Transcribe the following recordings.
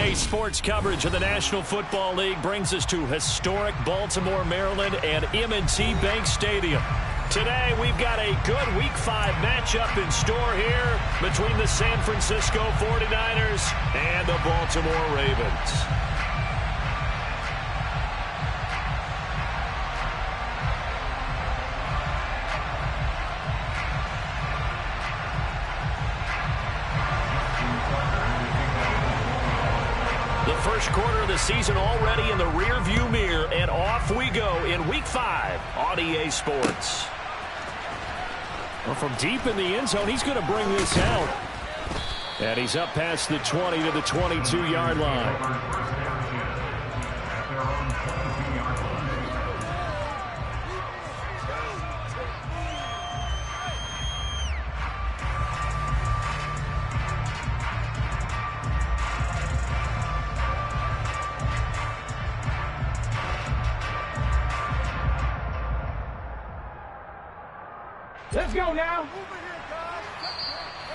RDA Sports coverage of the National Football League brings us to historic Baltimore, Maryland, and M&T Bank Stadium. Today, we've got a good Week 5 matchup in store here between the San Francisco 49ers and the Baltimore Ravens. First quarter of the season already in the rear-view mirror, and off we go in Week 5 on EA Sports. Well, from deep in the end zone, he's going to bring this out. And he's up past the 20 to the 22-yard line. Let's go now.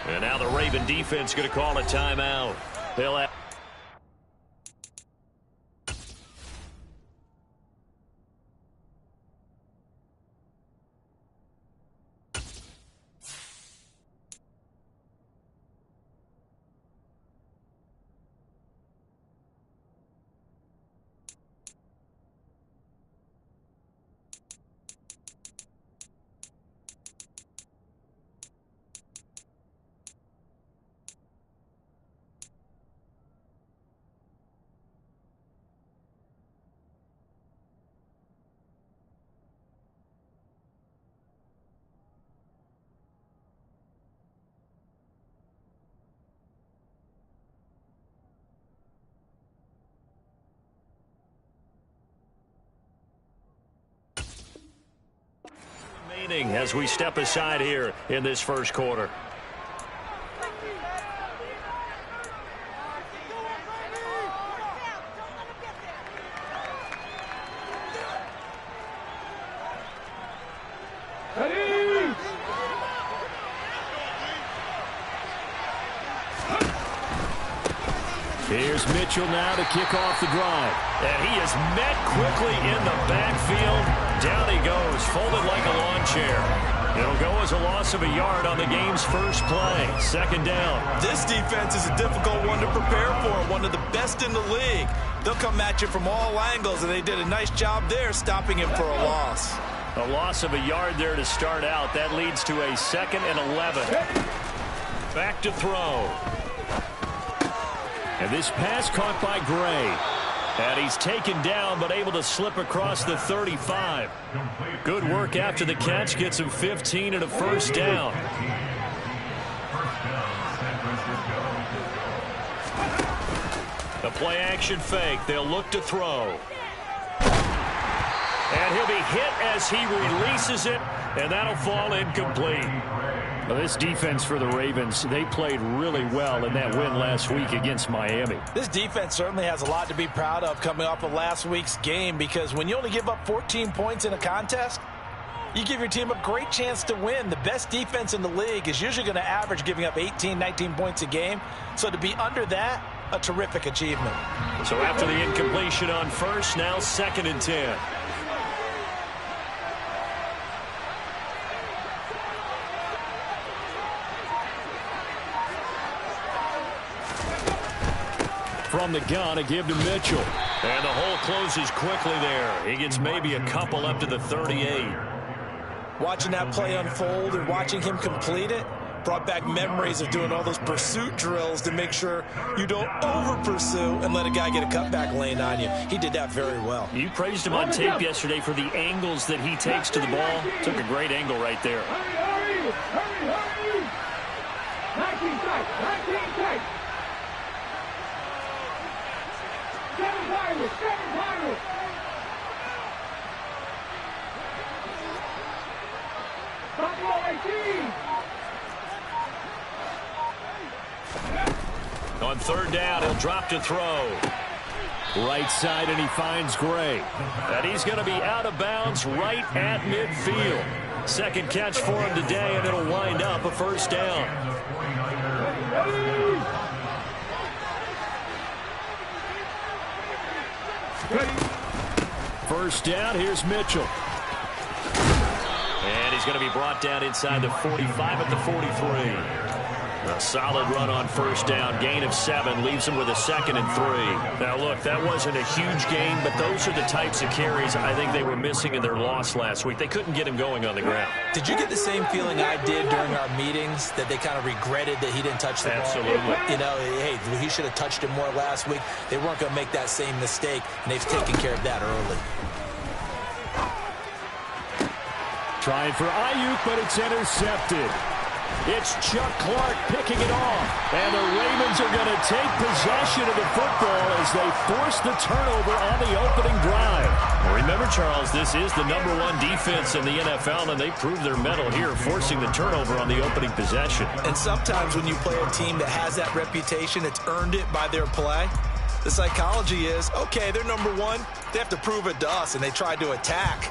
And now the Raven defense going to call a timeout. They'll have as we step aside here in this first quarter. Here's Mitchell now to kick off the drive. And he is met quickly in the backfield. Down he goes, folded like a lawn chair. It'll go as a loss of a yard on the game's first play. Second down. This defense is a difficult one to prepare for, one of the best in the league. They'll come at you from all angles, and they did a nice job there stopping him for a loss. A loss of a yard there to start out. That leads to a 2nd and 11. Back to throw. And this pass caught by Gray. And he's taken down, but able to slip across the 35. Good work after the catch. Gets him 15 and a first down. The play action fake. They'll look to throw. And he'll be hit as he releases it, and that'll fall incomplete. Well, this defense for the Ravens, they played really well in that win last week against Miami. This defense certainly has a lot to be proud of coming off of last week's game, because when you only give up 14 points in a contest, you give your team a great chance to win. The best defense in the league is usually going to average giving up 18, 19 points a game. So to be under that, a terrific achievement. So after the incompletion on first, now 2nd and 10. From the gun, a give to Mitchell. And the hole closes quickly there. He gets maybe a couple up to the 38. Watching that play unfold and watching him complete it brought back memories of doing all those pursuit drills to make sure you don't over-pursue and let a guy get a cutback lane on you. He did that very well. You praised him on tape yesterday for the angles that he takes to the ball. Took a great angle right there. Hurry, hurry, hurry. 19 tight, 19 tight. 7 Pirates, 7 Pirates. Buffalo 18. On third down, he'll drop to throw. Right side, and he finds Gray. And he's going to be out of bounds right at midfield. Second catch for him today, and it'll wind up a first down. First down, here's Mitchell. And he's going to be brought down inside the 45 at the 43. A solid run on first down. Gain of 7 leaves him with a 2nd and 3. Now, look, that wasn't a huge gain, but those are the types of carries I think they were missing in their loss last week. They couldn't get him going on the ground. Did you get the same feeling I did during our meetings, that they kind of regretted that he didn't touch the ball? Absolutely. You know, hey, he should have touched it more last week. They weren't going to make that same mistake, and they've taken care of that early. Trying for Ayuk, but it's intercepted. It's Chuck Clark picking it off. And the Ravens are going to take possession of the football as they force the turnover on the opening drive. Remember, Charles, this is the #1 defense in the NFL, and they proved their mettle here, forcing the turnover on the opening possession. And sometimes when you play a team that has that reputation, it's earned it by their play. The psychology is, okay, they're #1. They have to prove it to us, and they tried to attack.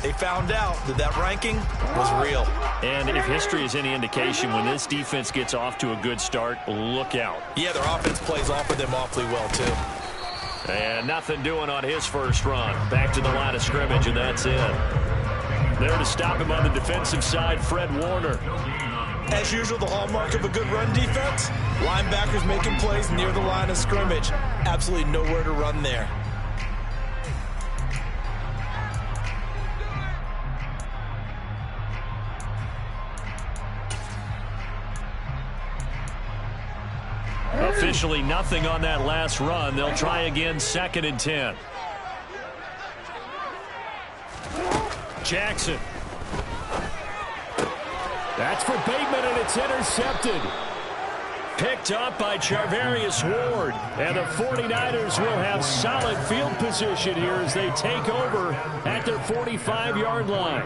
They found out that that ranking was real. And if history is any indication, when this defense gets off to a good start, look out. Yeah, their offense plays off of them awfully well, too. And nothing doing on his first run. Back to the line of scrimmage, and that's it. There to stop him on the defensive side, Fred Warner. As usual, the hallmark of a good run defense, linebackers making plays near the line of scrimmage. Absolutely nowhere to run there. Officially nothing on that last run. They'll try again, 2nd and 10. Jackson. That's for Bateman, and it's intercepted. Picked up by Charvarius Ward. And the 49ers will have solid field position here as they take over at their 45-yard line.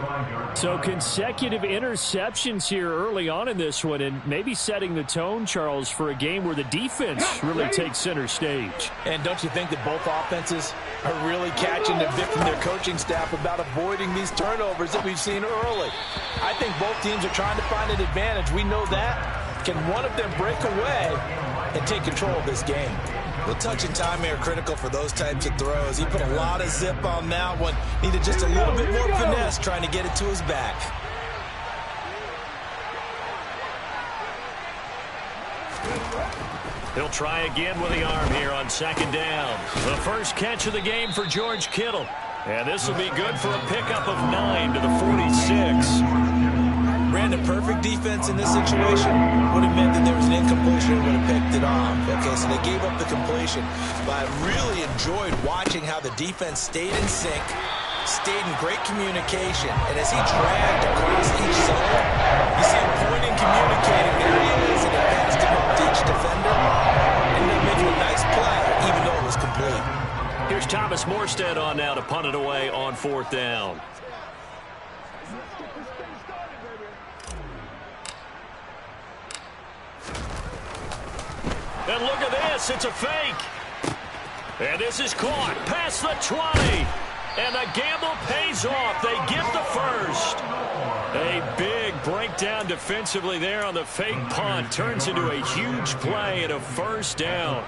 So consecutive interceptions here early on in this one, and maybe setting the tone, Charles, for a game where the defense really takes center stage. And don't you think that both offenses are really catching the bit from their coaching staff about avoiding these turnovers that we've seen early? I think both teams are trying to find an advantage. We know that. Can one of them break away and take control of this game? Well, touch and timing are critical for those types of throws. He put a lot of zip on that one. Needed just a little bit more finesse trying to get it to his back. He'll try again with the arm here on 2nd down. The first catch of the game for George Kittle. And this will be good for a pickup of 9 to the 46. Brandon, perfect defense in this situation would have meant that there was an incompletion and would have picked it off. Okay, so they gave up the completion. But I really enjoyed watching how the defense stayed in sync, stayed in great communication. And as he dragged across each zone, you see him pointing, communicating. There he is, and he passed him up to each defender. And then making a nice play, even though it was complete. Here's Thomas Morstead on now to punt it away on 4th down. And look at this, it's a fake. And this is caught past the 20. And the gamble pays off. They get the first. A big breakdown defensively there on the fake punt. Turns into a huge play and a first down.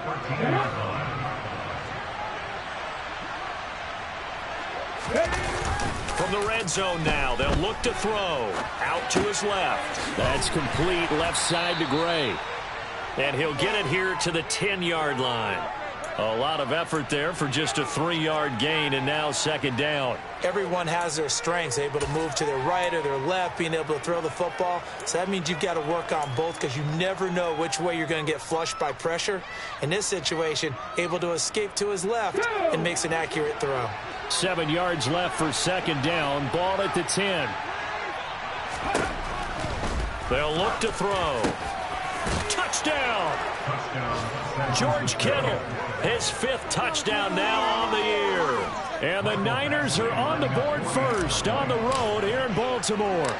From the red zone now, they'll look to throw. Out to his left. That's complete left side to Gray. And he'll get it here to the 10-yard line. A lot of effort there for just a 3-yard gain, and now 2nd down. Everyone has their strengths, able to move to their right or their left, being able to throw the football. So that means you've got to work on both because you never know which way you're going to get flushed by pressure. In this situation, able to escape to his left and makes an accurate throw. 7 yards left for 2nd down. Ball at the 10. They'll look to throw. Touchdown! George Kittle, his 5th touchdown now on the year. And the Niners are on the board first on the road here in Baltimore.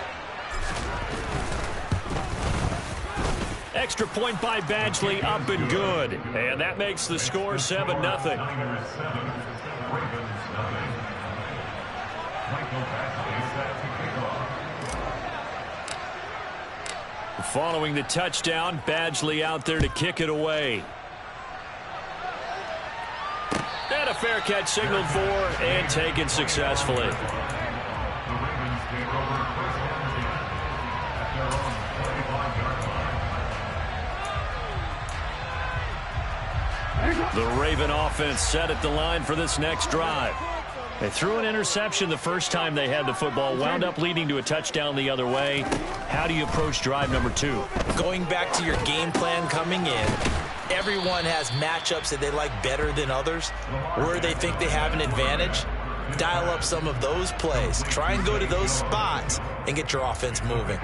Extra point by Badgley, up and good. And that makes the score 7-0. Following the touchdown, Badgley out there to kick it away. And a fair catch signaled for and taken successfully. The Raven offense set at the line for this next drive. They threw an interception the first time they had the football, wound up leading to a touchdown the other way. How do you approach drive number 2? Going back to your game plan coming in, everyone has matchups that they like better than others, where they think they have an advantage. Dial up some of those plays. Try and go to those spots and get your offense moving.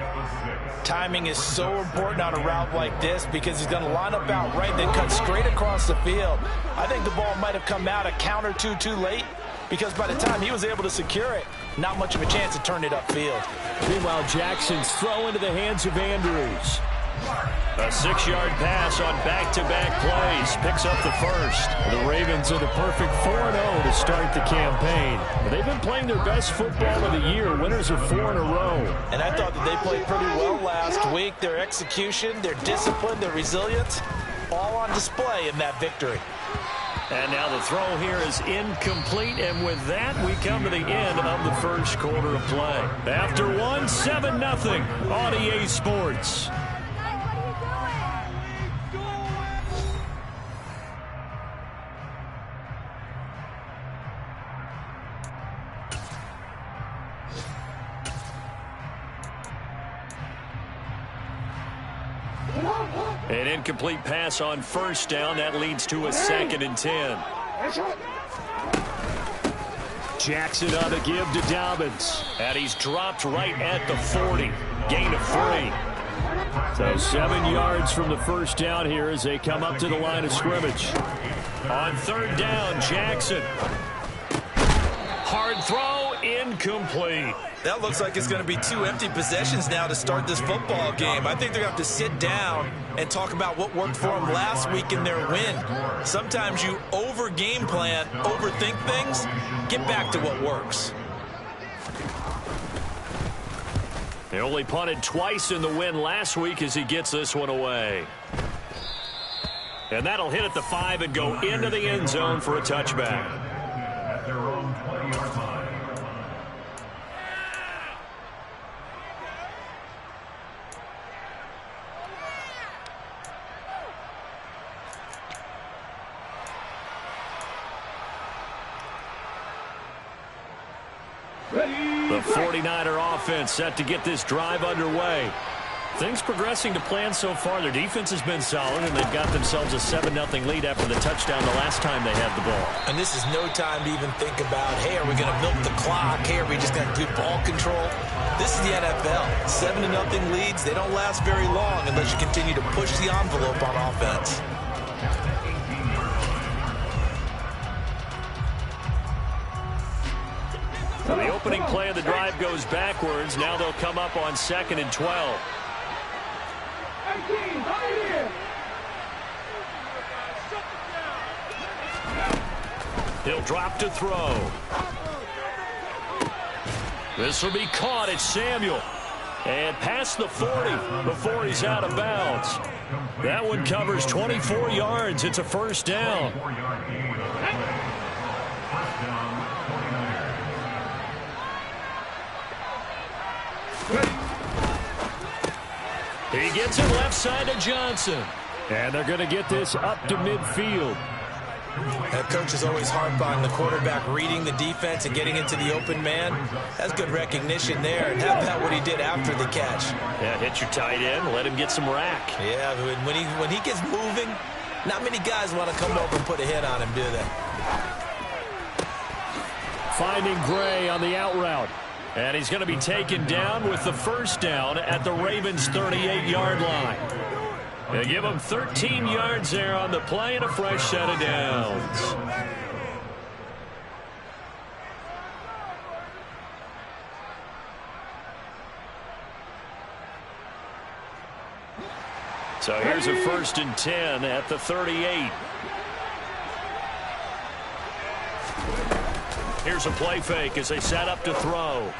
Timing is so important on a route like this because he's going to line up out right, then cut straight across the field. I think the ball might have come out a count or two too late because by the time he was able to secure it, not much of a chance to turn it upfield. Meanwhile, Jackson's throw into the hands of Andrews. A 6-yard pass on back-to-back plays. Picks up the first. The Ravens are the perfect 4-0 to start the campaign. They've been playing their best football of the year. Winners of 4 in a row. And I thought that they played pretty well last week. Their execution, their discipline, their resilience, all on display in that victory. And now the throw here is incomplete. And with that, we come to the end of the first quarter of play. After one, 7-0 on EA Sports. An incomplete pass on first down. That leads to a 2nd and 10. Jackson on the give to Dobbins. And he's dropped right at the 40. Gain of 3. So 7 yards from the first down here as they come up to the line of scrimmage. On 3rd down, Jackson. Hard throw, incomplete. That looks like it's going to be 2 empty possessions now to start this football game. I think they're going to have to sit down and talk about what worked for them last week in their win. Sometimes you over-game plan, overthink things. Get back to what works. They only punted twice in the win last week as he gets this one away. And that'll hit at the 5 and go into the end zone for a touchback. At their own 20-yard line. The 49er offense set to get this drive underway. Things progressing to plan so far. Their defense has been solid, and they've got themselves a 7-0 lead after the touchdown the last time they had the ball. And this is no time to even think about, hey, are we going to milk the clock? Hey, are we just going to do ball control? This is the NFL. 7-0 leads, they don't last very long unless you continue to push the envelope on offense. Now the opening play of the drive goes backwards. Now they'll come up on 2nd and 12. He'll drop to throw. This will be caught. It's Samuel. And past the 40 before he's out of bounds. That one covers 24 yards. It's a first down. He gets it left side to Johnson. And they're going to get this up to midfield. That coach is always harp on the quarterback reading the defense and getting into the open man. That's good recognition there. And how about what he did after the catch? Yeah, hit your tight end, let him get some rack. Yeah, when he gets moving, not many guys want to come over and put a hit on him, do they? Finding Gray on the out route. And he's going to be taken down with the first down at the Ravens' 38-yard line. They give him 13 yards there on the play and a fresh set of downs. So here's a 1st and 10 at the 38. Here's a play fake as they set up to throw.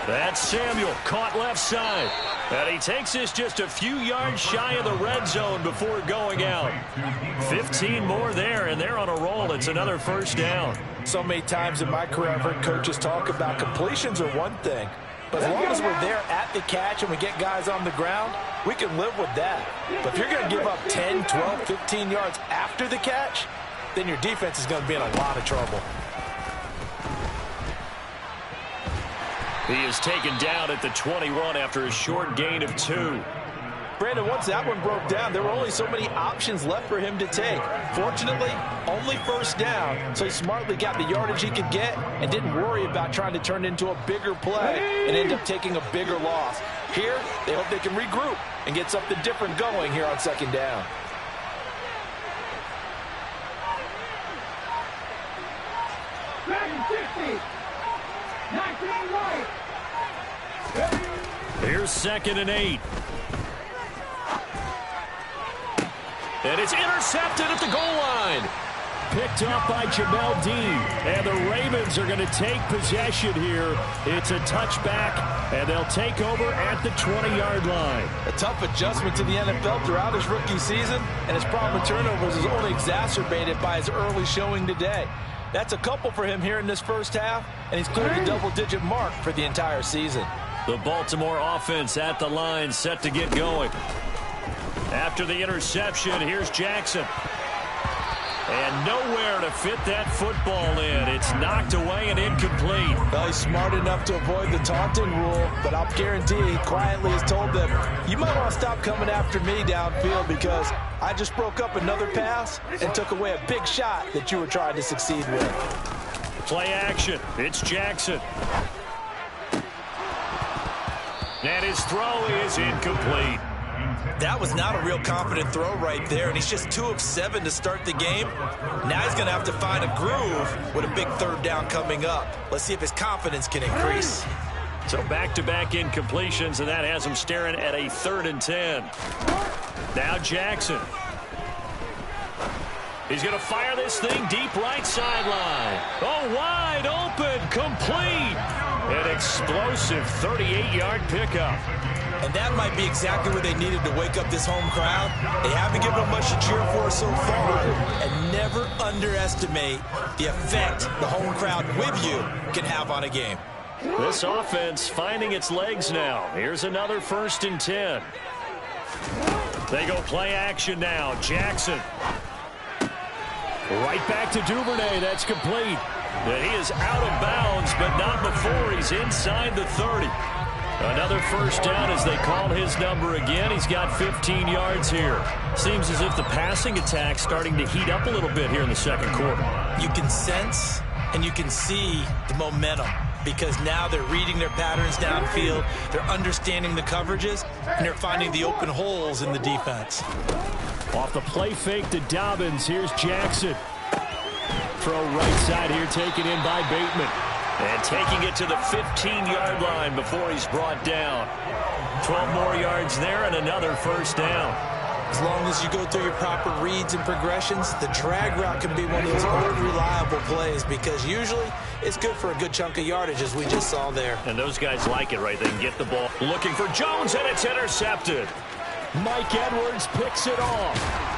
That's Samuel, caught left side. And he takes this just a few yards shy of the red zone before going out. 15 more there, and they're on a roll. It's another first down. So many times in my career, I've heard coaches talk about completions are one thing. But as long as we're there at the catch and we get guys on the ground, we can live with that. But if you're going to give up 10, 12, 15 yards after the catch, then your defense is going to be in a lot of trouble. He is taken down at the 21 after a short gain of 2. Brandon, once that one broke down, there were only so many options left for him to take. Fortunately, only first down, so he smartly got the yardage he could get and didn't worry about trying to turn it into a bigger play and end up taking a bigger loss. Here, they hope they can regroup and get something different going here on second down. Here's 2nd and 8. And it's intercepted at the goal line. Picked up by Jamel Dean. And the Ravens are going to take possession here. It's a touchback, and they'll take over at the 20-yard line. A tough adjustment to the NFL throughout his rookie season, and his problem with turnovers is only exacerbated by his early showing today. That's a couple for him here in this first half, and he's cleared the double-digit mark for the entire season. The Baltimore offense at the line, set to get going. After the interception, here's Jackson. And nowhere to fit that football in. It's knocked away and incomplete. Well, he's smart enough to avoid the taunting rule, but I'll guarantee he quietly has told them, you might want to stop coming after me downfield because I just broke up another pass and took away a big shot that you were trying to succeed with. Play action. It's Jackson. And his throw is incomplete. That was not a real confident throw right there, and he's just 2 of 7 to start the game. Now he's going to have to find a groove with a big third down coming up. Let's see if his confidence can increase. So back-to-back incompletions, and that has him staring at a 3rd and 10. Now Jackson. He's going to fire this thing deep right sideline. Oh, wide open, complete. An explosive 38-yard pickup. And that might be exactly what they needed to wake up this home crowd. They haven't given them much to cheer for so far. And never underestimate the effect the home crowd with you can have on a game. This offense finding its legs now. Here's another 1st and 10. They go play action now. Jackson. Right back to Duvernay. That's complete. And he is out of bounds, but not before he's inside the 30. Another first down as they call his number again. He's got 15 yards here. Seems as if the passing attack's starting to heat up a little bit here in the second quarter. You can sense and you can see the momentum because now they're reading their patterns downfield, they're understanding the coverages, and they're finding the open holes in the defense. Off the play fake to Dobbins, here's Jackson. Throw right side here taken in by Bateman. And taking it to the 15-yard line before he's brought down. 12 more yards there and another first down. As long as you go through your proper reads and progressions, the drag route can be one of those unreliable plays because usually it's good for a good chunk of yardage, as we just saw there. And those guys like it, right? They can get the ball. Looking for Jones, and it's intercepted. Mike Edwards picks it off.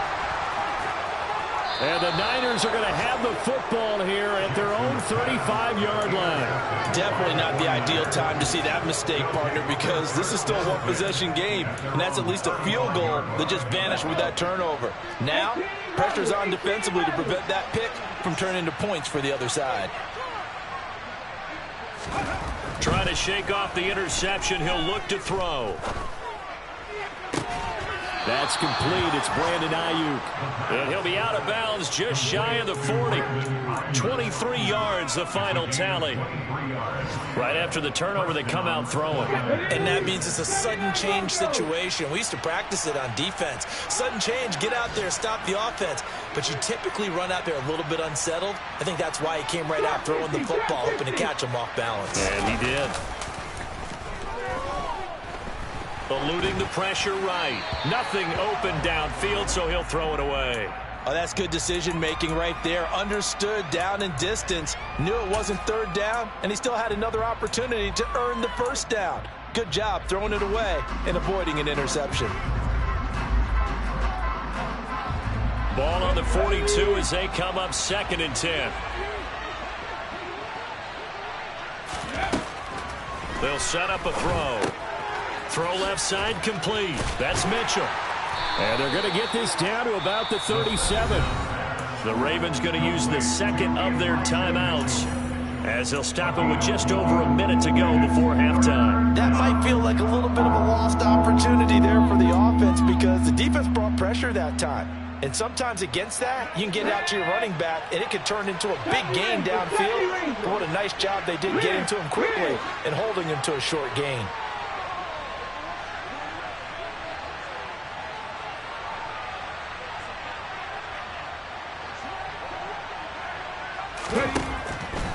And the Niners are going to have the football here at their own 35-yard line. Definitely not the ideal time to see that mistake, partner, because this is still a one-possession game, and that's at least a field goal that just vanished with that turnover. Now, pressure's on defensively to prevent that pick from turning into points for the other side. Trying to shake off the interception. He'll look to throw. That's complete. It's Brandon Ayuk. And he'll be out of bounds just shy of the 40. 23 yards, the final tally. Right after the turnover, they come out throwing. And that means it's a sudden change situation. We used to practice it on defense. Sudden change, get out there, stop the offense. But you typically run out there a little bit unsettled. I think that's why he came right out throwing the football, hoping to catch him off balance. And he did. Eluding the pressure right. Nothing open downfield, so he'll throw it away. Oh, that's good decision-making right there. Understood down and distance. Knew it wasn't third down, and he still had another opportunity to earn the first down. Good job throwing it away and avoiding an interception. Ball on the 42 as they come up 2nd and 10. They'll set up a throw. Throw left side complete. That's Mitchell. And they're going to get this down to about the 37. The Ravens going to use the second of their timeouts as they'll stop it with just over a minute to go before halftime. That might feel like a little bit of a lost opportunity there for the offense because the defense brought pressure that time. And sometimes against that, you can get out to your running back, and it could turn into a big gain downfield. But what a nice job they did getting to him quickly and holding him to a short gain.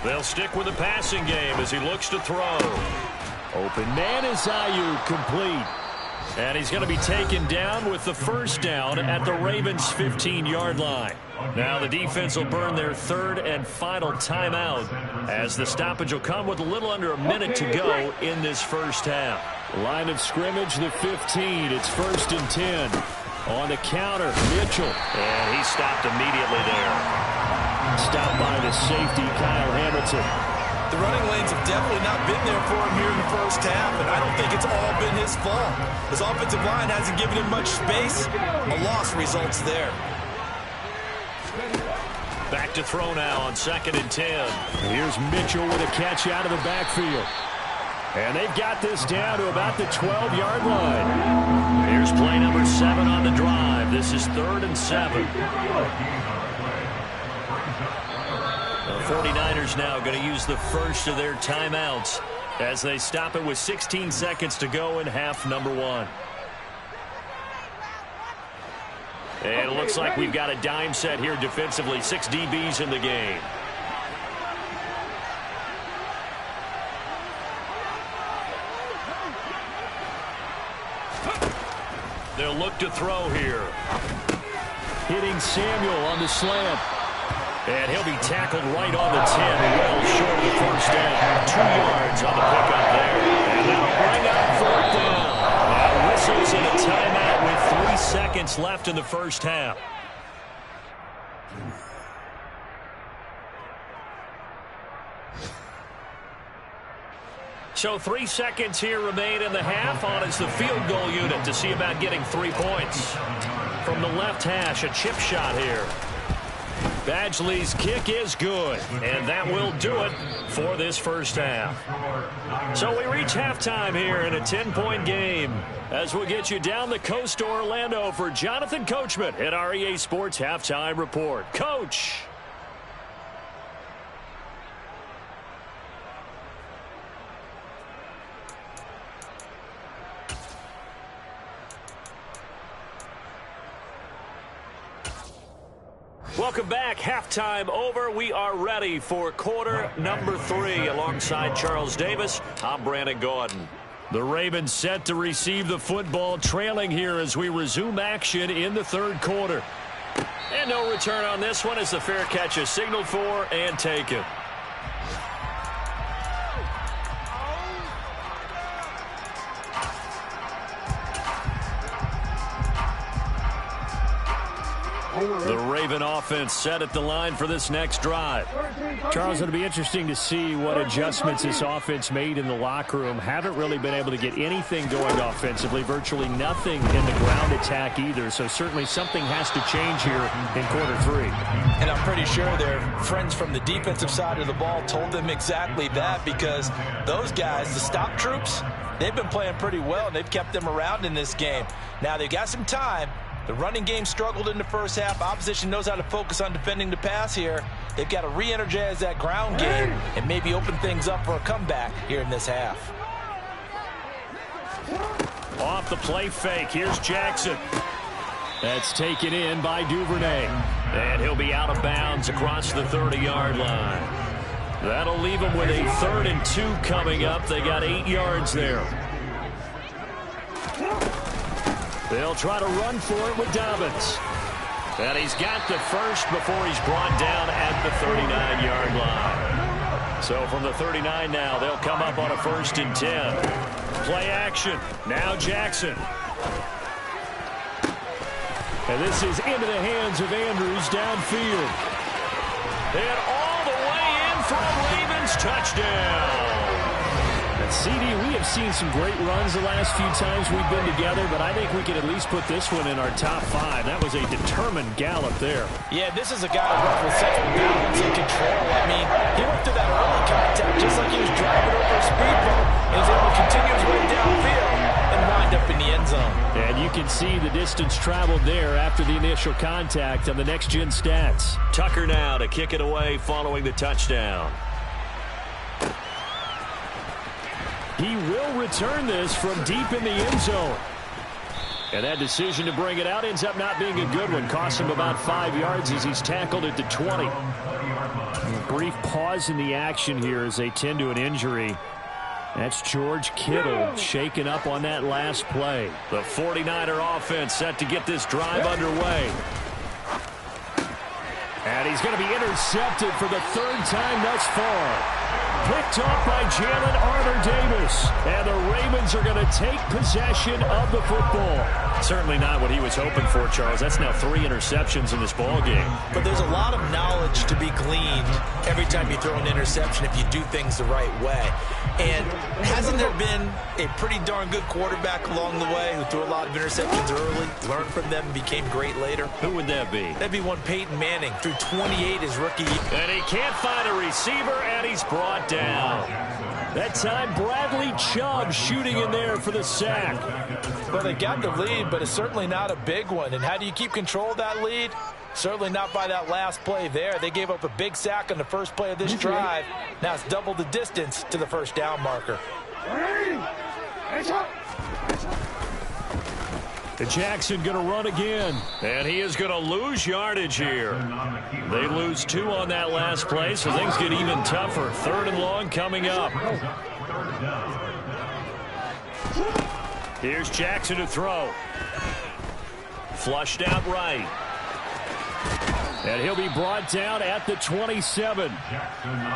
They'll stick with the passing game as he looks to throw. Open man is Ayuk, complete. And he's going to be taken down with the first down at the Ravens' 15-yard line. Now the defense will burn their third and final timeout as the stoppage will come with a little under a minute to go in this first half. Line of scrimmage, the 15. It's 1st and 10. On the counter, Mitchell. And he stopped immediately there. Stopped by the safety, Kyle Hamilton. The running lanes have definitely not been there for him here in the first half, and I don't think it's all been his fault. His offensive line hasn't given him much space. A loss results there. Back to throw now on 2nd and 10. Here's Mitchell with a catch out of the backfield. And they've got this down to about the 12-yard line. Here's play number 7 on the drive. This is 3rd and 7. The 49ers now going to use the first of their timeouts as they stop it with 16 seconds to go in half number 1. And it looks like we've got a dime set here defensively. 6 DBs in the game. They'll look to throw here. Hitting Samuel on the slant. And he'll be tackled right on the 10, well short of the first down. 2 yards on the pickup there. And that'll bring up 4th down. Now whistles in a timeout with 3 seconds left in the first half. So 3 seconds here remain in the half. On is the field goal unit to see about getting 3 points. From the left hash, a chip shot here. Badgley's kick is good, and that will do it for this first half. So we reach halftime here in a 10-point game as we'll get you down the coast to Orlando for Jonathan Coachman at our EA Sports Halftime Report. Coach. Welcome back. Halftime over. We are ready for quarter number 3 alongside Charles Davis. I'm Brandon Gaudin. The Ravens set to receive the football, trailing here as we resume action in the 3rd quarter. And no return on this one as the fair catch is signaled for and taken. The Raven offense set at the line for this next drive. Charles, it'll be interesting to see what adjustments this offense made in the locker room. Haven't really been able to get anything going offensively, virtually nothing in the ground attack either. So certainly something has to change here in quarter 3. And I'm pretty sure their friends from the defensive side of the ball told them exactly that, because those guys, the stop troops, they've been playing pretty well, and they've kept them around in this game. Now they've got some time. The running game struggled in the first half. Opposition knows how to focus on defending the pass here. They've got to re-energize that ground game and maybe open things up for a comeback here in this half. Off the play fake, here's Jackson. That's taken in by Duvernay. And he'll be out of bounds across the 30-yard line. That'll leave him with a 3rd and 2 coming up. They got 8 yards there. They'll try to run for it with Dobbins. And he's got the first before he's brought down at the 39-yard line. So from the 39 now, they'll come up on a 1st and 10. Play action. Now Jackson. And this is into the hands of Andrews downfield. And all the way in for a Ravens touchdown. CD, we have seen some great runs the last few times we've been together, but I think we can at least put this one in our top 5. That was a determined gallop there. Yeah, this is a guy that runs with such balance and control. I mean, he went through that early contact just like he was driving over a speed bump, and he's able to continue his way downfield and wind up in the end zone. And you can see the distance traveled there after the initial contact on the next-gen stats. Tucker now to kick it away following the touchdown. He will return this from deep in the end zone. And that decision to bring it out ends up not being a good one. Costs him about 5 yards as he's tackled at the 20. A brief pause in the action here as they tend to an injury. That's George Kittle shaken up on that last play. The 49er offense set to get this drive underway. And he's going to be intercepted for the 3rd time thus far. Picked off by Jalen Armour-Davis. And the Ravens are going to take possession of the football. Certainly not what he was hoping for, Charles. That's now 3 interceptions in this ball game. But there's a lot of knowledge to be gleaned every time you throw an interception if you do things the right way. And hasn't there been a pretty darn good quarterback along the way who threw a lot of interceptions early, learned from them, and became great later? Who would that be? That'd be one Peyton Manning, threw 28 his rookie year. And he can't find a receiver, and he's brought down. That time, Bradley Chubb shooting in there for the sack. Well, they got the lead, but it's certainly not a big one. And how do you keep control of that lead? Certainly not by that last play there. They gave up a big sack on the first play of this drive. Now it's double the distance to the first down marker. And Jackson going to run again. And he is going to lose yardage here. They lose 2 on that last play, so things get even tougher. 3rd and long coming up. Here's Jackson to throw. Flushed out right. And he'll be brought down at the 27.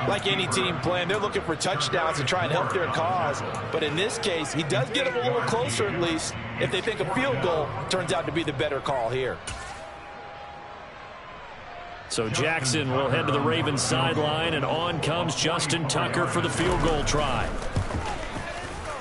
Like any team playing, they're looking for touchdowns to try and help their cause. But in this case, he does get them a little closer at least if they think a field goal turns out to be the better call here. So Jackson will head to the Ravens sideline, and on comes Justin Tucker for the field goal try.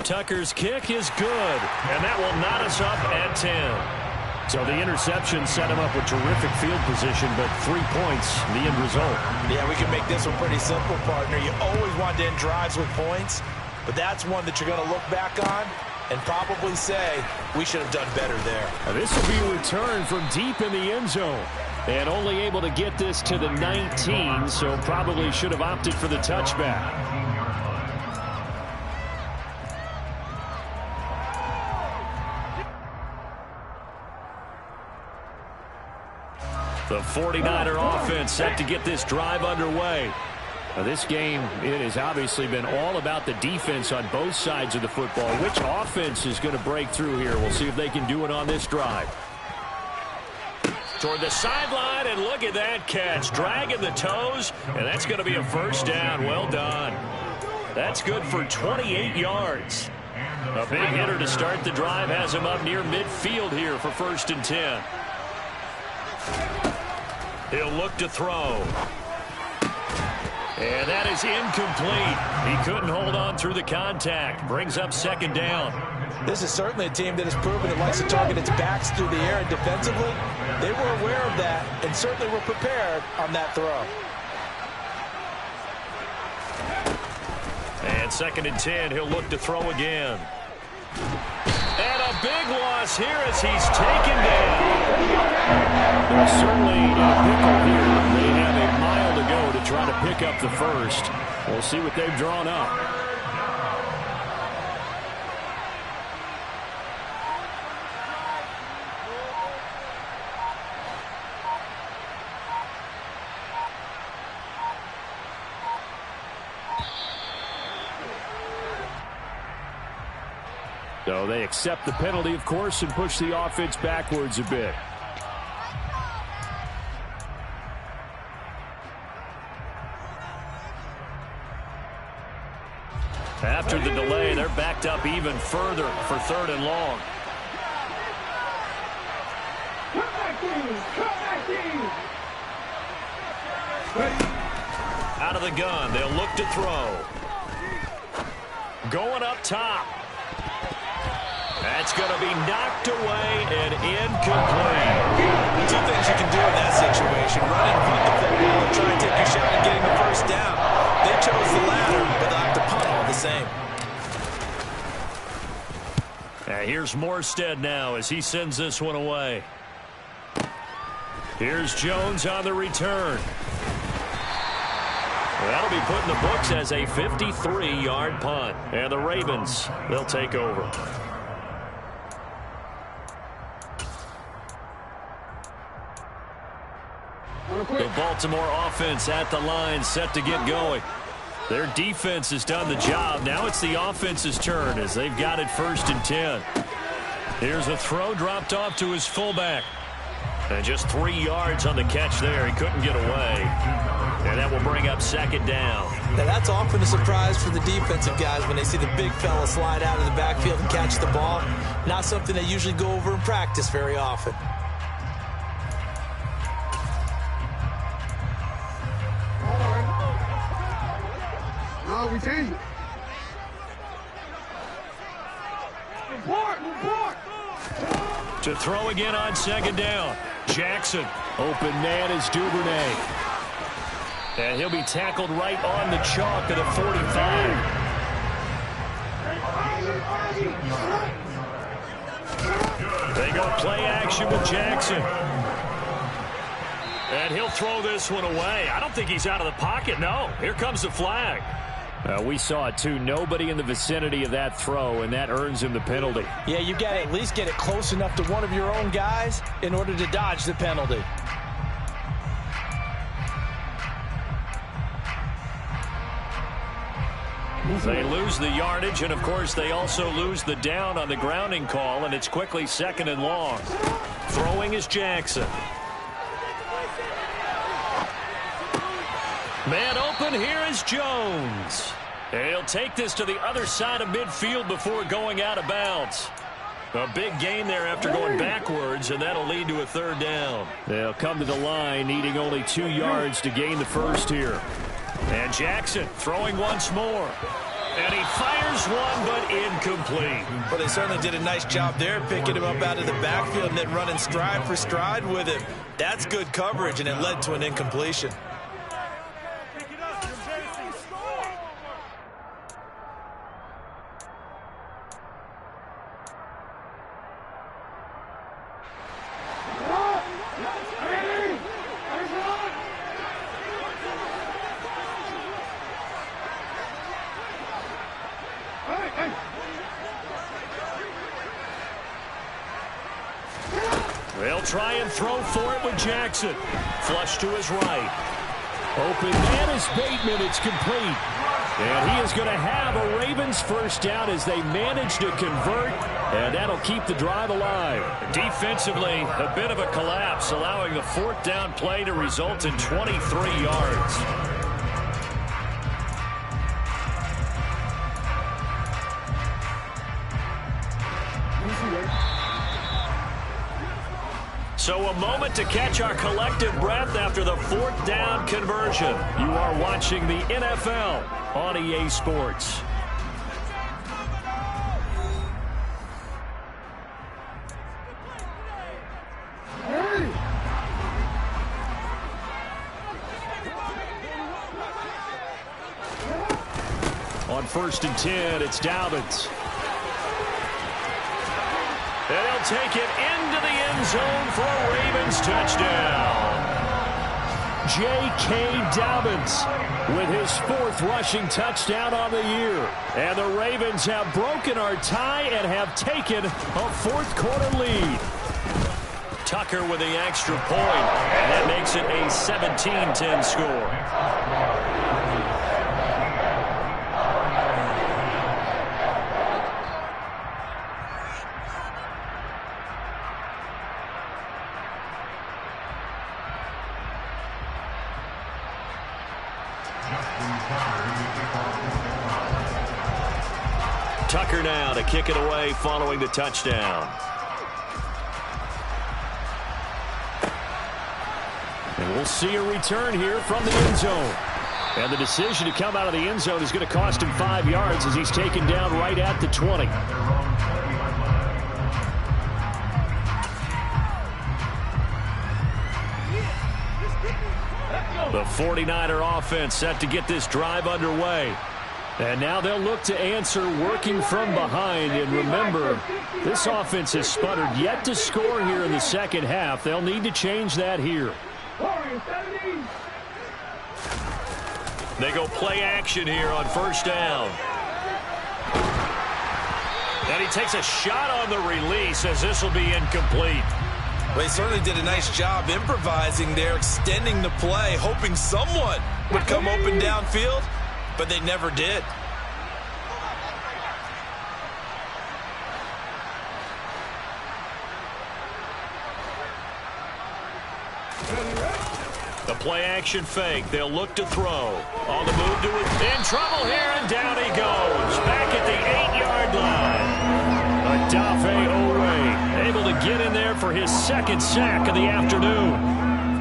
Tucker's kick is good, and that will knot us up at 10. So the interception set him up with terrific field position, but 3 points, the end result. Yeah, we can make this one pretty simple, partner. You always want to end drives with points, but that's one that you're going to look back on and probably say, we should have done better there. Now this will be a return from deep in the end zone. And only able to get this to the 19, so probably should have opted for the touchback. The 49er offense set to get this drive underway. Now this game, it has obviously been all about the defense on both sides of the football. Which offense is going to break through here? We'll see if they can do it on this drive. Toward the sideline, and look at that catch. Dragging the toes, and that's going to be a first down. Well done. That's good for 28 yards. A big hitter to start the drive has him up near midfield here for 1st and 10. He'll look to throw. And that is incomplete. He couldn't hold on through the contact. Brings up 2nd down. This is certainly a team that has proven it likes to target its backs through the air and defensively. They were aware of that and certainly were prepared on that throw. And 2nd and 10, he'll look to throw again. And a big loss here as he's taken down. They're certainly in a pickle here. They have a mile to go to try to pick up the first. We'll see what they've drawn up. So they accept the penalty, of course, and push the offense backwards a bit. After the delay, they're backed up even further for 3rd and long. Come back in! Come back in! Out of the gun, they'll look to throw. Going up top. That's going to be knocked away and incomplete. Two things you can do in that situation. Run and punt the football and try and take your shot at getting the first down. They chose the latter, but they'll have to punt all the same. Here's Morstead now as he sends this one away. Here's Jones on the return. That'll be put in the books as a 53-yard punt. And the Ravens, they'll take over. The Baltimore offense at the line, set to get going. Their defense has done the job. Now it's the offense's turn as they've got it 1st and 10. Here's a throw dropped off to his fullback. And just 3 yards on the catch there. He couldn't get away. And that will bring up 2nd down. Now that's often a surprise for the defensive guys when they see the big fella slide out of the backfield and catch the ball. Not something they usually go over in practice very often. No, we change it. Report! To throw again on 2nd down. Jackson. Open man is Duvernay. And he'll be tackled right on the chalk at the 45. They go play action with Jackson. And he'll throw this one away. I don't think he's out of the pocket, no. Here comes the flag. We saw it too. Nobody in the vicinity of that throw, and that earns him the penalty. Yeah, you got to at least get it close enough to one of your own guys in order to dodge the penalty. They lose the yardage, and of course they also lose the down on the grounding call, and it's quickly 2nd and long. Throwing is Jackson. Man open, here is Jones. And he'll take this to the other side of midfield before going out of bounds. A big gain there after going backwards, and that'll lead to a 3rd down. They'll come to the line, needing only 2 yards to gain the first here. And Jackson throwing once more. And he fires one, but incomplete. Well, they certainly did a nice job there, picking him up out of the backfield and then running stride for stride with him. That's good coverage, and it led to an incompletion. They'll try and throw for it with Jackson. Flush to his right. Open man is Bateman. It's complete. And he is going to have a Ravens first down as they manage to convert. And that'll keep the drive alive. Defensively, a bit of a collapse, allowing the 4th down play to result in 23 yards. So a moment to catch our collective breath after the 4th down conversion. You are watching the NFL on EA Sports. On 1st and 10, it's Dobbins. They'll take it into the end zone for a Ravens touchdown. J.K. Dobbins with his 4th rushing touchdown on the year. And the Ravens have broken our tie and have taken a 4th quarter lead. Tucker with the extra point, and that makes it a 17-10 score. Tucker now to kick it away following the touchdown. And we'll see a return here from the end zone. And the decision to come out of the end zone is going to cost him 5 yards as he's taken down right at the 20. The 49er offense set to get this drive underway. And now they'll look to answer working from behind. And remember, this offense has sputtered yet to score here in the second half. They'll need to change that here. They go play action here on first down. And he takes a shot on the release as this will be incomplete. Well, he certainly did a nice job improvising there, extending the play, hoping someone would come open downfield, but they never did. The play action fake. They'll look to throw. On the move to it. In trouble here, and down he goes. Back at the 8-yard line. Adafe Owe able to get in there for his second sack of the afternoon.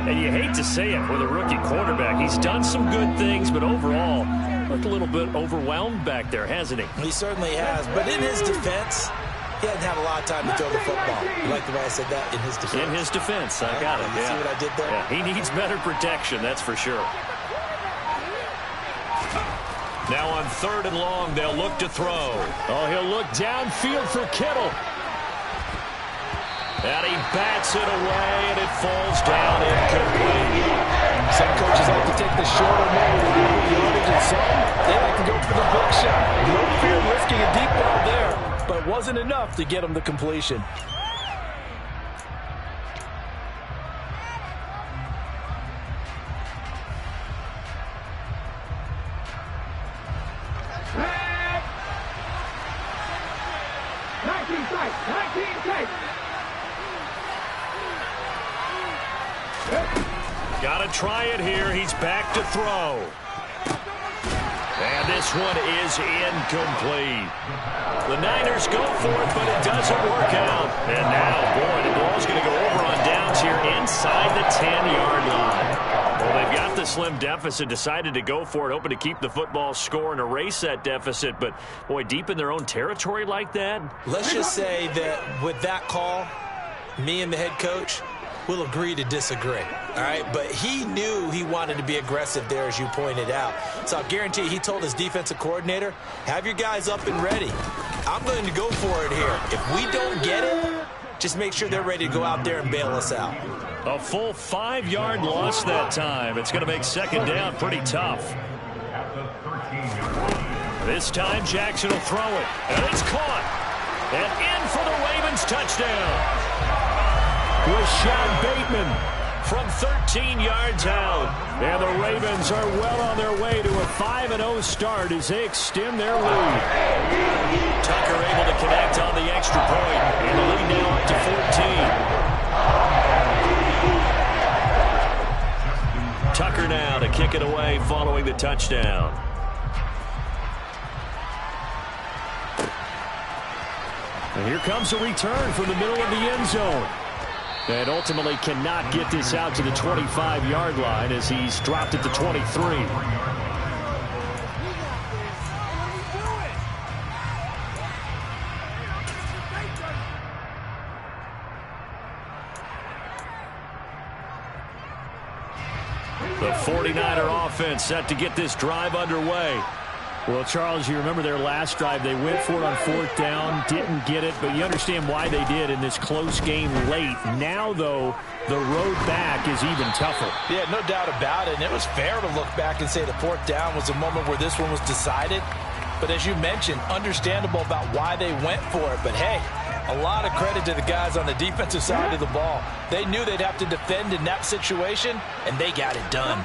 And you hate to say it with a rookie quarterback. He's done some good things, but overall, looked a little bit overwhelmed back there, hasn't he? He certainly has. But in his defense, he hasn't had a lot of time to throw the football. You like the way I said that? In his defense. In his defense. I got it. You see what I did there? Yeah, he needs better protection, that's for sure. Now on 3rd and long, they'll look to throw. Oh, he'll look downfield for Kittle. And he bats it away, and it falls down incomplete. Some coaches like to take the shorter, more reliable yardage, and some, they like to go for the big shot. No fear risking a deep ball there, but it wasn't enough to get him the completion. Got to try it here. He's back to throw. And this one is incomplete. The Niners go for it, but it doesn't work out. And now, boy, the ball's going to go over on downs here inside the 10-yard line. Well, they've got the slim deficit, decided to go for it, hoping to keep the football score and erase that deficit. But, boy, deep in their own territory like that. Let's just say that with that call, me and the head coach will agree to disagree. All right, but he knew he wanted to be aggressive there, as you pointed out. So I'll guarantee he told his defensive coordinator, have your guys up and ready. I'm going to go for it here. If we don't get it, just make sure they're ready to go out there and bail us out. A full 5-yard loss that time. It's going to make second down pretty tough. This time Jackson will throw it, and it's caught. And in for the Ravens touchdown. Rashad Bateman from 13 yards out. And the Ravens are well on their way to a 5-0 start as they extend their lead. Tucker able to connect on the extra point, and the lead now up to 14. Tucker now to kick it away following the touchdown. And here comes a return from the middle of the end zone. And ultimately cannot get this out to the 25-yard line as he's dropped at the 23. The 49er offense set to get this drive underway. Well, Charles, you remember their last drive. They went for it on 4th down, didn't get it, but you understand why they did in this close game late. Now, though, the road back is even tougher. Yeah, no doubt about it. And it was fair to look back and say the 4th down was a moment where this one was decided. But as you mentioned, understandable about why they went for it. But, hey, a lot of credit to the guys on the defensive side of the ball. They knew they'd have to defend in that situation, and they got it done.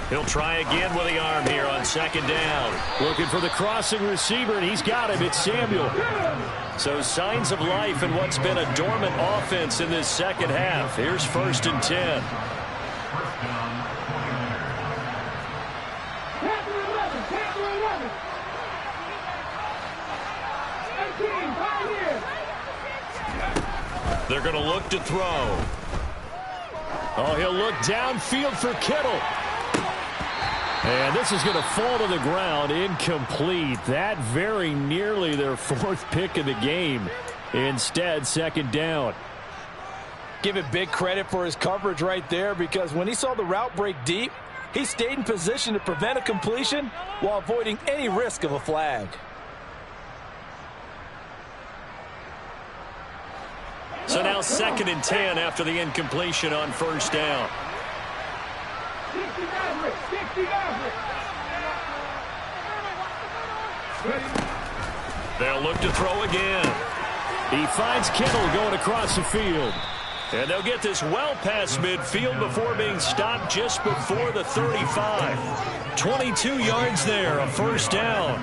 He'll try again with the arm here on second down. Looking for the crossing receiver, and he's got him. It's Samuel. So signs of life in what's been a dormant offense in this second half. Here's 1st and 10. They're going to look to throw. Oh, he'll look downfield for Kittle. And this is going to fall to the ground, incomplete. That very nearly their fourth pick of the game. Instead, second down. Give it big credit for his coverage right there, because when he saw the route break deep, he stayed in position to prevent a completion while avoiding any risk of a flag. So now 2nd and 10 after the incompletion on first down. They'll look to throw again. He finds Kittle going across the field. And they'll get this well past midfield before being stopped just before the 35. 22 yards there, a first down.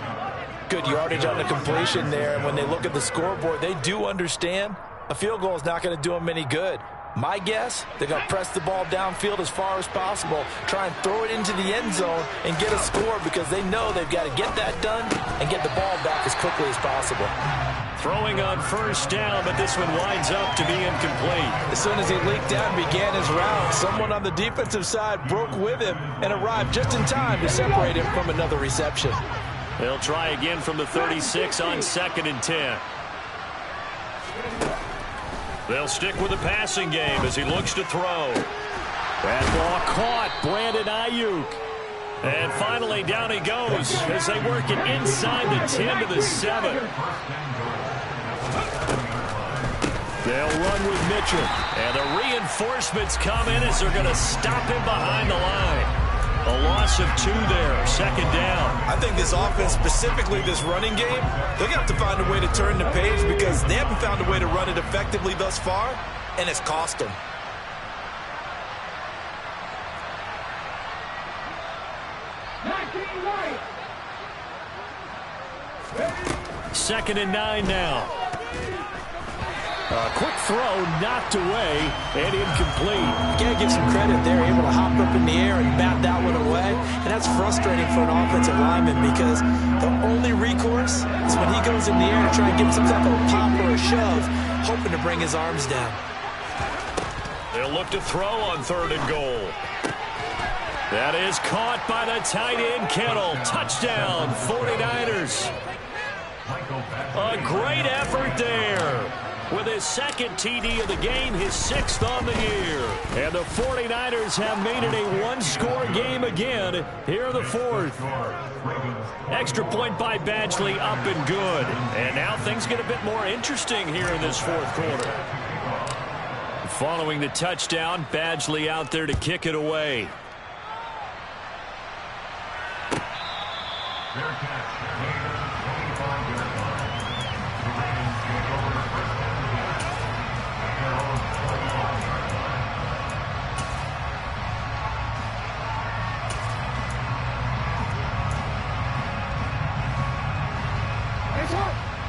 Good yardage on the completion there. And when they look at the scoreboard, they do understand a field goal is not going to do them any good. My guess, they're going to press the ball downfield as far as possible, try and throw it into the end zone and get a score, because they know they've got to get that done and get the ball back as quickly as possible. Throwing on first down, but this one winds up to be incomplete. As soon as he leaked out and began his route, someone on the defensive side broke with him and arrived just in time to separate him from another reception. They'll try again from the 36 on 2nd and 10. They'll stick with the passing game as he looks to throw. That ball caught. Brandon Ayuk. And finally down he goes as they work it inside the 10 to the 7. They'll run with Mitchell. And the reinforcements come in as they're going to stop him behind the line. A loss of 2 there, second down. I think this offense, specifically this running game, they're going to have to find a way to turn the page, because they haven't found a way to run it effectively thus far, and it's cost them. Second and 9 now. A quick throw knocked away and incomplete. You got to give some credit. They're able to hop up in the air and bat that one away. And that's frustrating for an offensive lineman, because the only recourse is when he goes in the air to try and give some type of a pop or a shove, hoping to bring his arms down. They'll look to throw on 3rd and goal. That is caught by the tight end, Kittle. Touchdown, 49ers. A great effort there. With his 2nd TD of the game, his 6th on the year. And the 49ers have made it a one-score game again here in the 4th. Extra point by Badgley, up and good. And now things get a bit more interesting here in this 4th quarter. Following the touchdown, Badgley out there to kick it away.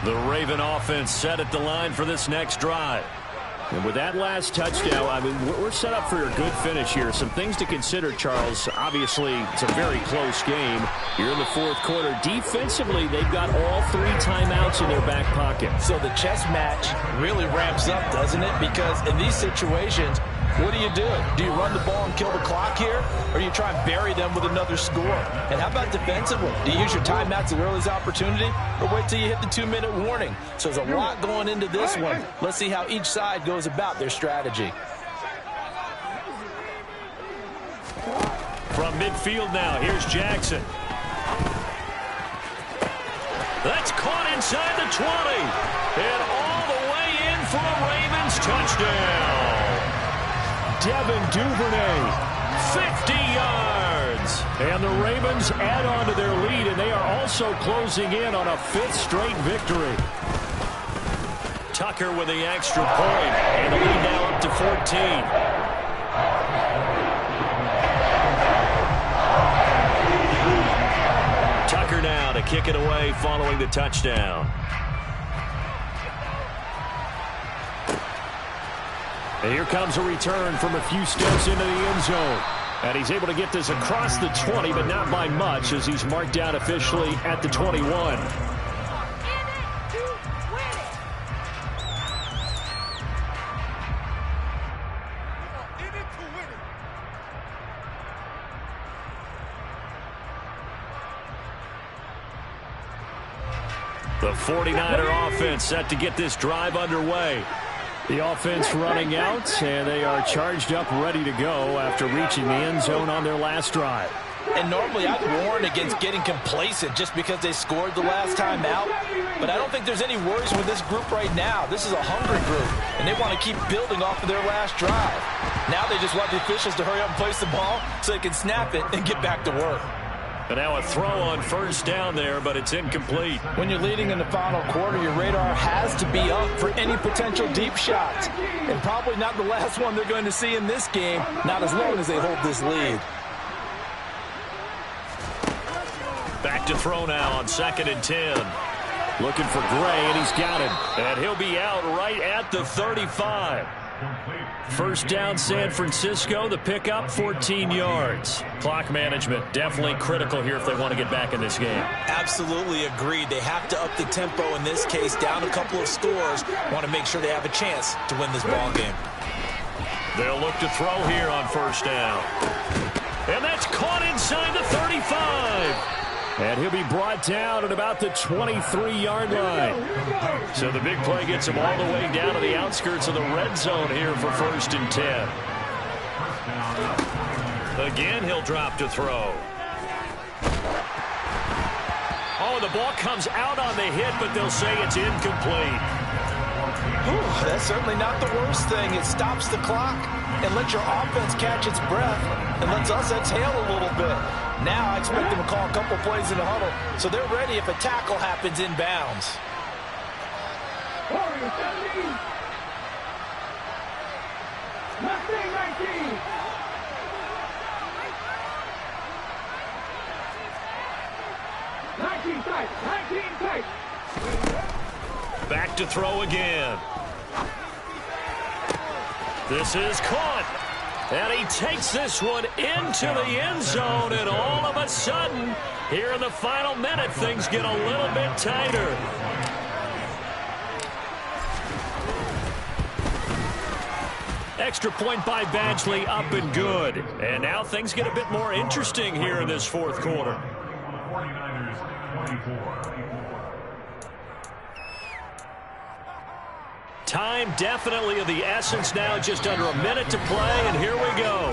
The Raven offense set at the line for this next drive. And with that last touchdown, I mean, we're set up for a good finish here. Some things to consider, Charles. Obviously, it's a very close game. You're in the 4th quarter. Defensively, they've got all 3 timeouts in their back pocket. So the chess match really ramps up, doesn't it? Because in these situations, what do? Do you run the ball and kill the clock here, or do you try and bury them with another score? And how about defensively? Do you use your timeouts at earliest opportunity, or wait till you hit the 2-minute warning? So there's a lot going into this one. Let's see how each side goes about their strategy. From midfield now, here's Jackson. That's caught inside the 20. And all the way in for a Ravens touchdown. Devin Duvernay, 50 yards. And the Ravens add on to their lead, and they are also closing in on a 5th straight victory. Tucker with the extra point, and the lead now up to 14. Tucker now to kick it away following the touchdown. And here comes a return from a few steps into the end zone. And he's able to get this across the 20, but not by much, as he's marked out officially at the 21. The 49er offense set to get this drive underway. The offense running out, and they are charged up, ready to go after reaching the end zone on their last drive. And normally I'd warn against getting complacent just because they scored the last time out. But I don't think there's any worries with this group right now. This is a hungry group, and they want to keep building off of their last drive. Now they just want the officials to hurry up and place the ball so they can snap it and get back to work. And now a throw on first down there, but it's incomplete. When you're leading in the final quarter, your radar has to be up for any potential deep shots. And probably not the last one they're going to see in this game, not as long as they hold this lead. Back to throw now on 2nd and 10. Looking for Gray, and he's got it. And he'll be out right at the 35. First down, San Francisco. The pickup, 14 yards. Clock management definitely critical here if they want to get back in this game. Absolutely agreed. They have to up the tempo in this case, down a couple of scores. Want to make sure they have a chance to win this ball game. They'll look to throw here on first down. And that's caught inside the 35. And he'll be brought down at about the 23-yard line. So the big play gets him all the way down to the outskirts of the red zone here for 1st and 10. Again, he'll drop to throw. Oh, the ball comes out on the hit, but they'll say it's incomplete. Whew, that's certainly not the worst thing. It stops the clock and lets your offense catch its breath and lets us exhale a little bit. Now I expect them to call a couple plays in the huddle so they're ready if a tackle happens inbounds. Warriors 17. Mustang 19. Back to throw again. This is caught. And he takes this one into the end zone, and all of a sudden, here in the final minute, things get a little bit tighter. Extra point by Badgley, up and good. And now things get a bit more interesting here in this fourth quarter. 49ers 24. Time definitely of the essence now, just under a minute to play, and here we go.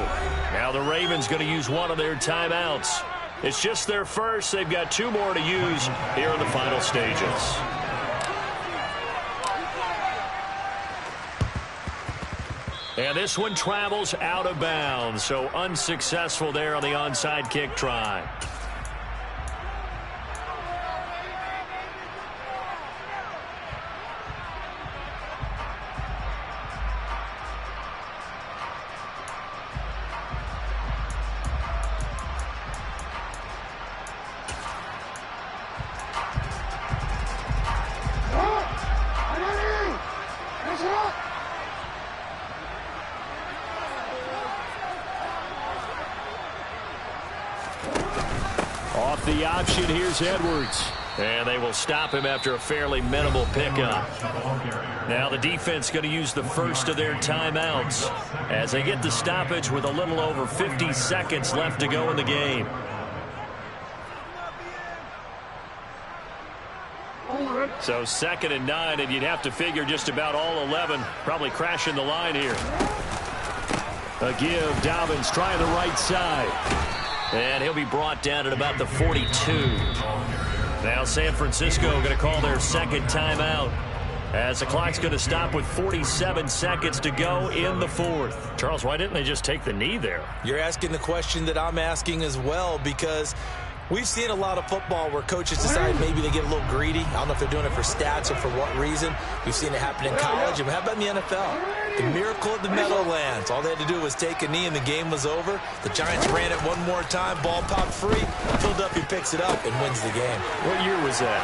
Now the Ravens going to use one of their timeouts. It's just their first. They've got 2 more to use here in the final stages. And this one travels out of bounds, so unsuccessful there on the onside kick try. Off the option, here's Edwards. And they will stop him after a fairly minimal pickup. Now the defense going to use the first of their timeouts as they get the stoppage with a little over 50 seconds left to go in the game. So 2nd and 9, and you'd have to figure just about all 11 probably crashing the line here. A give, Dobbins trying the right side. And he'll be brought down at about the 42. Now San Francisco going to call their second timeout as the clock's going to stop with 47 seconds to go in the fourth. Charles, why didn't they just take the knee there? You're asking the question that I'm asking as well, because we've seen a lot of football where coaches decide maybe they get a little greedy. I don't know if they're doing it for stats or for what reason. We've seen it happen in college. And how about in the NFL? The miracle of the Meadowlands. All they had to do was take a knee and the game was over. The Giants ran it one more time. Ball popped free. Philadelphia picks it up and wins the game. What year was that?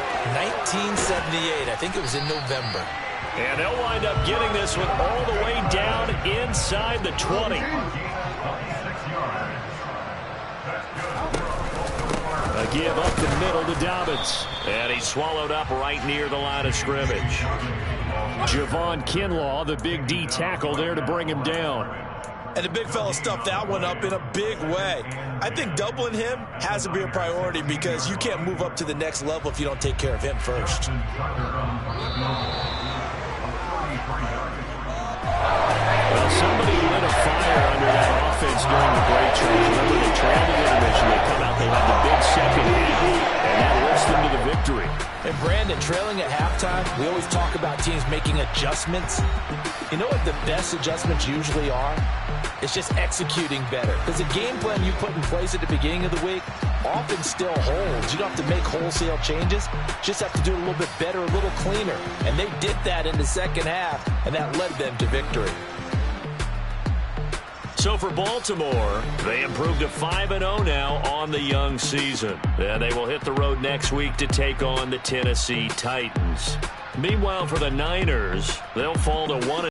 1978. I think it was in November. And they'll wind up getting this one all the way down inside the 20. A give up the middle to Dobbins. And he's swallowed up right near the line of scrimmage. Javon Kinlaw, the big D tackle there to bring him down. And the big fella stuffed that one up in a big way. I think doubling him has to be a priority because you can't move up to the next level if you don't take care of him first. Well, somebody lit a fire under that offense during the break, Charles. Remember, they trailed in intermission. They come out, they have the big second half, and that lifts them to the victory. And Brandon, trailing at halftime, we always talk about teams making adjustments. You know what the best adjustments usually are? It's just executing better. Because the game plan you put in place at the beginning of the week often still holds. You don't have to make wholesale changes. Just have to do it a little bit better, a little cleaner. And they did that in the second half, and that led them to victory. So for Baltimore, they improved to 5-0 now on the young season. And they will hit the road next week to take on the Tennessee Titans. Meanwhile, for the Niners, they'll fall to 1-.